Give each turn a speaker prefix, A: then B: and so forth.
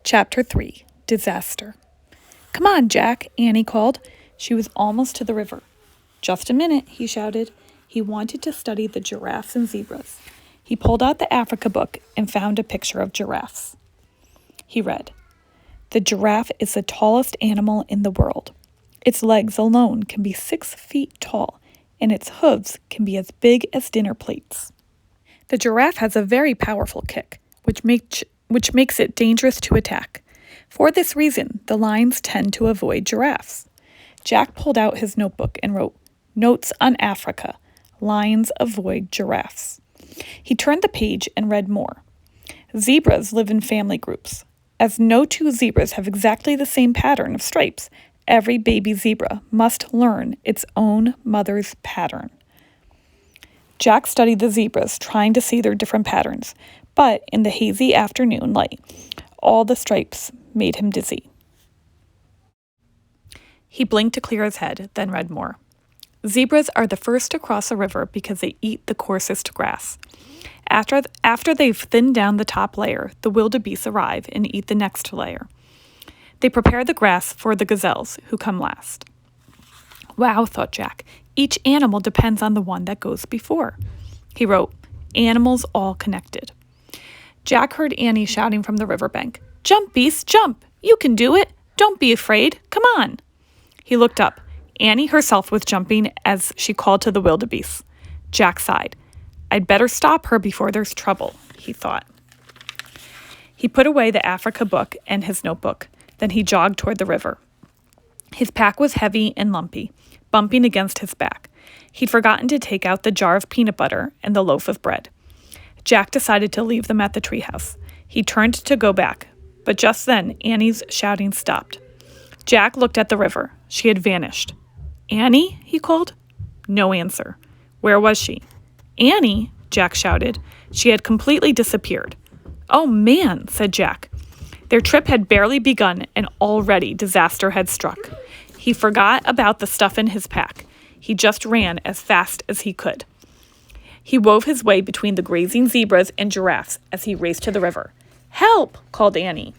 A: Chapter 3, Disaster. "Come on, Jack," Annie called. She was almost to the river. "Just a minute," he shouted. He wanted to study the giraffes and zebras. He pulled out the Africa book and found a picture of giraffes. He read, "The giraffe is the tallest animal in the world. Its legs alone can be 6 feet tall, and its hooves can be as big as dinner plates. The giraffe has a very powerful kick, which makes it dangerous to attack. For this reason, the lions tend to avoid giraffes." Jack pulled out his notebook and wrote, "Notes on Africa. Lions avoid giraffes." He turned the page and read more. "Zebras live in family groups. As no two zebras have exactly the same pattern of stripes, every baby zebra must learn its own mother's pattern." Jack studied the zebras, trying to see their different patterns, but in the hazy afternoon light, all the stripes made him dizzy. He blinked to clear his head, then read more. "Zebras are the first to cross a river because they eat the coarsest grass. After they've thinned down the top layer, the wildebeest arrive and eat the next layer. They prepare the grass for the gazelles, who come last." "Wow," thought Jack. "Each animal depends on the one that goes before." He wrote, "Animals all connected." Jack heard Annie shouting from the riverbank, "Jump, beast, jump! You can do it! Don't be afraid! Come on!" He looked up. Annie herself was jumping as she called to the wildebeest. Jack sighed. "I'd better stop her before there's trouble," he thought. He put away the Africa book and his notebook. Then he jogged toward the river. His pack was heavy and lumpy, bumping against his back. He'd forgotten to take out the jar of peanut butter and the loaf of bread. Jack decided to leave them at the treehouse. He turned to go back, but just then Annie's shouting stopped. Jack looked at the river. She had vanished. "Annie?" he called. No answer. Where was she? "Annie!" Jack shouted. She had completely disappeared. "Oh, man," said Jack. Their trip had barely begun, and already disaster had struck. He forgot about the stuff in his pack. He just ran as fast as he could. He wove his way between the grazing zebras and giraffes as he raced to the river. "Help!" called Annie.